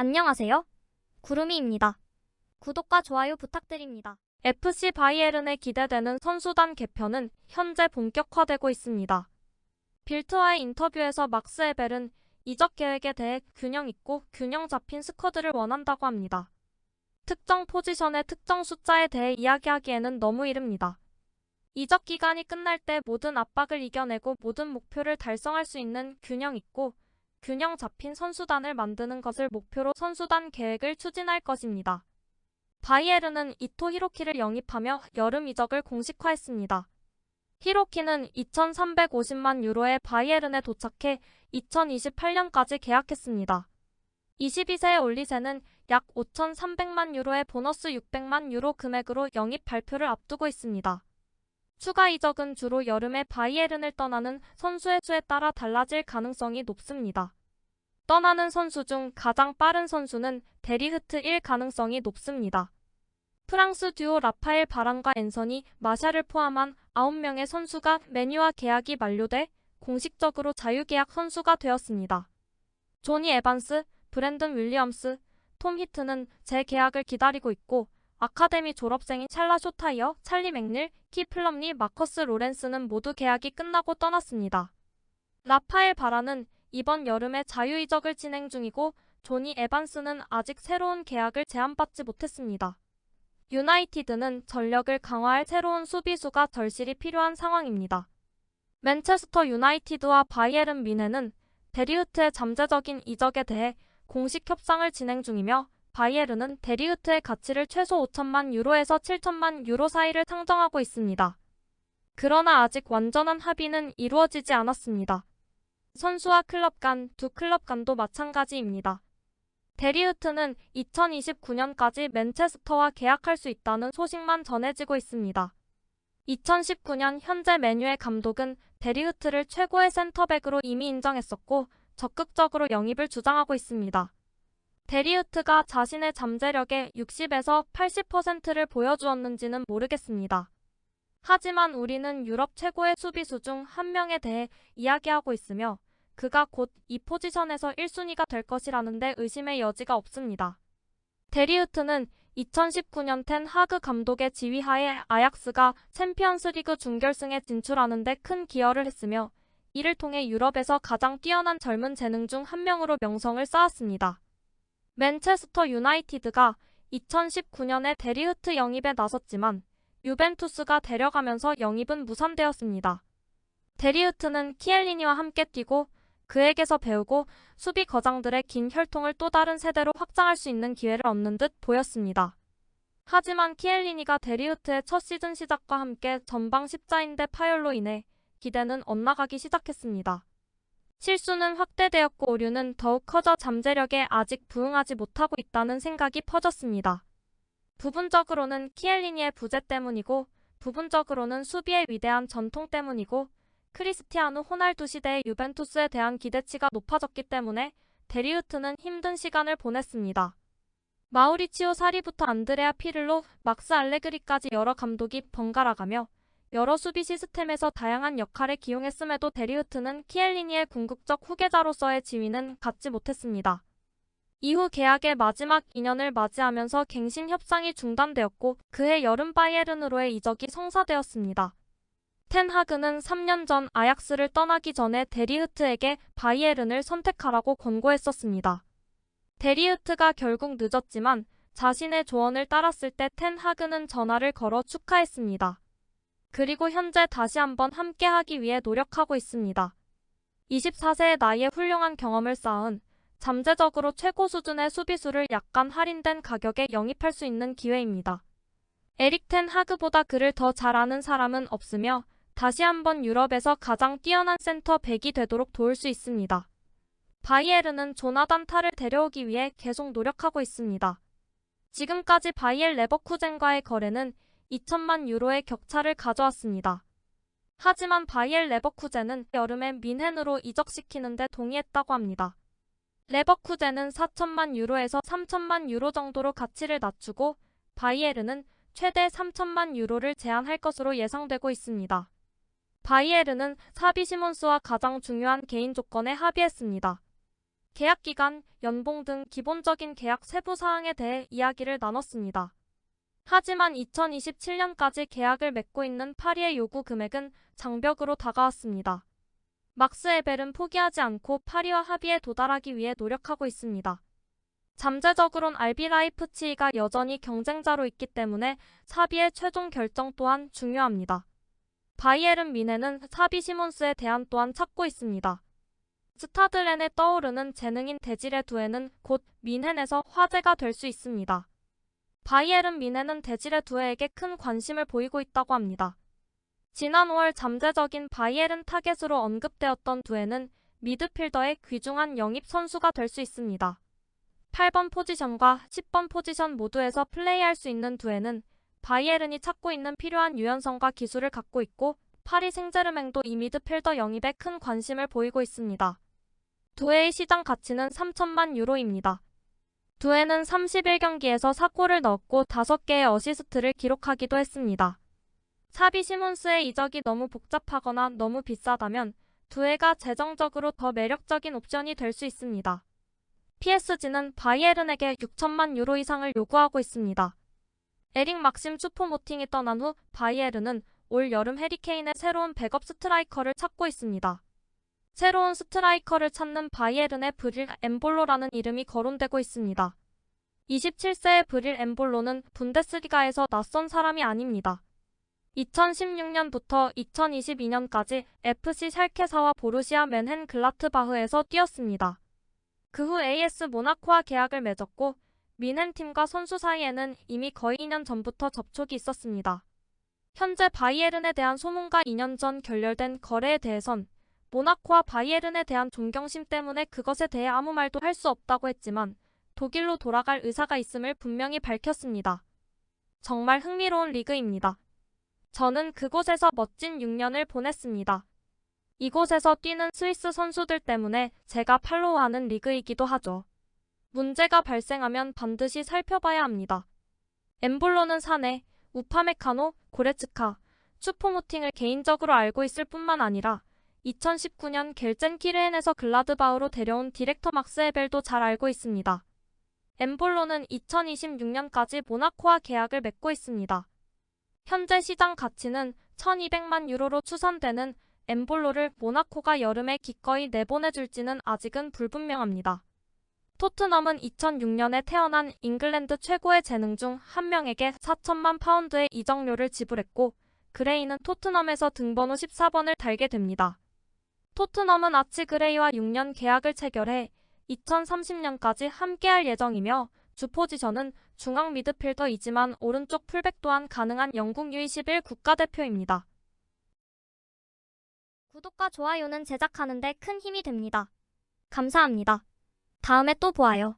안녕하세요. 구름이입니다. 구독과 좋아요 부탁드립니다. FC 바이에른에 기대되는 선수단 개편은 현재 본격화되고 있습니다. 빌트와의 인터뷰에서 막스 에벨은 이적 계획에 대해 균형 있고 균형 잡힌 스쿼드를 원한다고 합니다. 특정 포지션의 특정 숫자에 대해 이야기하기에는 너무 이릅니다. 이적 기간이 끝날 때 모든 압박을 이겨내고 모든 목표를 달성할 수 있는 균형 있고 균형 잡힌 선수단을 만드는 것을 목표로 선수단 계획을 추진할 것입니다. 바이에른은 이토 히로키를 영입하며 여름 이적을 공식화했습니다. 히로키는 2,350만 유로에 바이에른에 도착해 2028년까지 계약했습니다. 22세의 올리세는 약 5,300만 유로의 보너스 600만 유로 금액으로 영입 발표를 앞두고 있습니다. 추가 이적은 주로 여름에 바이에른을 떠나는 선수의 수에 따라 달라질 가능성이 높습니다. 떠나는 선수 중 가장 빠른 선수는 데리흐트 1 가능성이 높습니다. 프랑스 듀오 라파엘 바란과 앤서니 마샬을 포함한 9명의 선수가 맨유와 계약이 만료돼 공식적으로 자유계약 선수가 되었습니다. 조니 에반스, 브랜든 윌리엄스, 톰 히트는 재계약을 기다리고 있고 아카데미 졸업생인 찰라 쇼타이어, 찰리 맥닐, 키 플럼리, 마커스 로렌스는 모두 계약이 끝나고 떠났습니다. 라파엘 바란은 이번 여름에 자유이적을 진행 중이고 조니 에반스는 아직 새로운 계약을 제안받지 못했습니다. 유나이티드는 전력을 강화할 새로운 수비수가 절실히 필요한 상황입니다. 맨체스터 유나이티드와 바이에른 뮌헨은 데리흐트의 잠재적인 이적에 대해 공식 협상을 진행 중이며 바이에른은 데리흐트의 가치를 최소 5천만 유로에서 7천만 유로 사이를 상정하고 있습니다. 그러나 아직 완전한 합의는 이루어지지 않았습니다. 선수와 클럽 간, 두 클럽 간도 마찬가지입니다. 데리흐트는 2029년까지 맨체스터와 계약할 수 있다는 소식만 전해지고 있습니다. 2019년 현재 맨유의 감독은 데리흐트를 최고의 센터백으로 이미 인정했었고 적극적으로 영입을 주장하고 있습니다. 데리흐트가 자신의 잠재력의 60에서 80%를 보여주었는지는 모르겠습니다. 하지만 우리는 유럽 최고의 수비수 중 한 명에 대해 이야기하고 있으며 그가 곧 이 포지션에서 1순위가 될 것이라는데 의심의 여지가 없습니다. 데리흐트는 2019년 텐 하그 감독의 지휘하에 아약스가 챔피언스리그 준결승에 진출하는 데 큰 기여를 했으며 이를 통해 유럽에서 가장 뛰어난 젊은 재능 중 한 명으로 명성을 쌓았습니다. 맨체스터 유나이티드가 2019년에 데리흐트 영입에 나섰지만 유벤투스가 데려가면서 영입은 무산되었습니다. 데리흐트는 키엘리니와 함께 뛰고 그에게서 배우고 수비 거장들의 긴 혈통을 또 다른 세대로 확장할 수 있는 기회를 얻는 듯 보였습니다. 하지만 키엘리니가 데리흐트의 첫 시즌 시작과 함께 전방 십자인대 파열로 인해 기대는 엇나가기 시작했습니다. 실수는 확대되었고 오류는 더욱 커져 잠재력에 아직 부응하지 못하고 있다는 생각이 퍼졌습니다. 부분적으로는 키엘리니의 부재 때문이고 부분적으로는 수비의 위대한 전통 때문이고 크리스티아누 호날두 시대의 유벤투스에 대한 기대치가 높아졌기 때문에 데리흐트는 힘든 시간을 보냈습니다. 마우리치오 사리부터 안드레아 피를로, 막스 알레그리까지 여러 감독이 번갈아가며 여러 수비 시스템에서 다양한 역할에 기용했음에도 데리흐트는 키엘리니의 궁극적 후계자로서의 지위는 갖지 못했습니다. 이후 계약의 마지막 2년을 맞이하면서 갱신 협상이 중단되었고 그해 여름 바이에른으로의 이적이 성사되었습니다. 텐 하그는 3년 전 아약스를 떠나기 전에 데리흐트에게 바이에른을 선택하라고 권고했었습니다. 데리흐트가 결국 늦었지만 자신의 조언을 따랐을 때 텐 하그는 전화를 걸어 축하했습니다. 그리고 현재 다시 한번 함께하기 위해 노력하고 있습니다. 24세의 나이에 훌륭한 경험을 쌓은 잠재적으로 최고 수준의 수비수를 약간 할인된 가격에 영입할 수 있는 기회입니다. 에릭 텐 하그보다 그를 더 잘 아는 사람은 없으며 다시 한번 유럽에서 가장 뛰어난 센터 백이 되도록 도울 수 있습니다. 바이에른은 조나단 타를 데려오기 위해 계속 노력하고 있습니다. 지금까지 바이엘 레버쿠젠과의 거래는 2천만 유로의 격차를 가져왔습니다. 하지만 바이엘 레버쿠젠은 여름에 뮌헨으로 이적시키는 데 동의했다고 합니다. 레버쿠젠은 4천만 유로에서 3천만 유로 정도로 가치를 낮추고 바이에른은 최대 3천만 유로를 제한할 것으로 예상되고 있습니다. 바이에른은 사비 시몬스와 가장 중요한 개인 조건에 합의했습니다. 계약 기간, 연봉 등 기본적인 계약 세부 사항에 대해 이야기를 나눴습니다. 하지만 2027년까지 계약을 맺고 있는 파리의 요구 금액은 장벽으로 다가왔습니다. 막스 에벨은 포기하지 않고 파리와 합의에 도달하기 위해 노력하고 있습니다. 잠재적으론 RB 라이프치히가 여전히 경쟁자로 있기 때문에 사비의 최종 결정 또한 중요합니다. 바이에른 뮌헨은 사비 시몬스에 대한 또한 찾고 있습니다. 스타드렌에 떠오르는 재능인 데지레 두에는 곧 뮌헨에서 화제가 될 수 있습니다. 바이에른 뮌헨은 데지레 두에에게 큰 관심을 보이고 있다고 합니다. 지난 5월 잠재적인 바이에른 타겟으로 언급되었던 두에는 미드필더의 귀중한 영입 선수가 될 수 있습니다. 8번 포지션과 10번 포지션 모두에서 플레이할 수 있는 두에는 바이에른이 찾고 있는 필요한 유연성과 기술을 갖고 있고 파리 생제르맹도 이 미드필더 영입에 큰 관심을 보이고 있습니다. 두에의 시장 가치는 3천만 유로입니다. 두에는 31경기에서 4골을 넣었고 5개의 어시스트를 기록하기도 했습니다. 사비 시몬스의 이적이 너무 복잡하거나 너무 비싸다면 두에가 재정적으로 더 매력적인 옵션이 될 수 있습니다. PSG는 바이에른에게 6천만 유로 이상을 요구하고 있습니다. 에릭 막심 슈퍼모팅이 떠난 후 바이에른은 올 여름 해리케인의 새로운 백업 스트라이커를 찾고 있습니다. 새로운 스트라이커를 찾는 바이에른의 브릴 엠볼로라는 이름이 거론되고 있습니다. 27세의 브릴 엠볼로는 분데스리가에서 낯선 사람이 아닙니다. 2016년부터 2022년까지 FC 샬케사와 보루시아 맨헨글라트바흐에서 뛰었습니다. 그 후 AS 모나코와 계약을 맺었고 뮌헨 팀과 선수 사이에는 이미 거의 2년 전부터 접촉이 있었습니다. 현재 바이에른에 대한 소문과 2년 전 결렬된 거래에 대해선 모나코와 바이에른에 대한 존경심 때문에 그것에 대해 아무 말도 할 수 없다고 했지만 독일로 돌아갈 의사가 있음을 분명히 밝혔습니다. 정말 흥미로운 리그입니다. 저는 그곳에서 멋진 6년을 보냈습니다. 이곳에서 뛰는 스위스 선수들 때문에 제가 팔로우하는 리그이기도 하죠. 문제가 발생하면 반드시 살펴봐야 합니다. 엠볼로는 사내, 우파메카노, 고레츠카, 슈퍼모팅을 개인적으로 알고 있을 뿐만 아니라 2019년 겔젠키르헨에서 글라드바흐로 데려온 디렉터 막스 에벨도 잘 알고 있습니다. 엠볼로는 2026년까지 모나코와 계약을 맺고 있습니다. 현재 시장 가치는 1200만 유로로 추산되는 엠볼로를 모나코가 여름에 기꺼이 내보내줄지는 아직은 불분명합니다. 토트넘은 2006년에 태어난 잉글랜드 최고의 재능 중 한 명에게 4천만 파운드의 이적료를 지불했고 그레이는 토트넘에서 등번호 14번을 달게 됩니다. 토트넘은 아치 그레이와 6년 계약을 체결해 2030년까지 함께할 예정이며 주 포지션은 중앙 미드필더이지만 오른쪽 풀백 또한 가능한 영국 U21 국가대표입니다. 구독과 좋아요는 제작하는 데 큰 힘이 됩니다. 감사합니다. 다음에 또 보아요.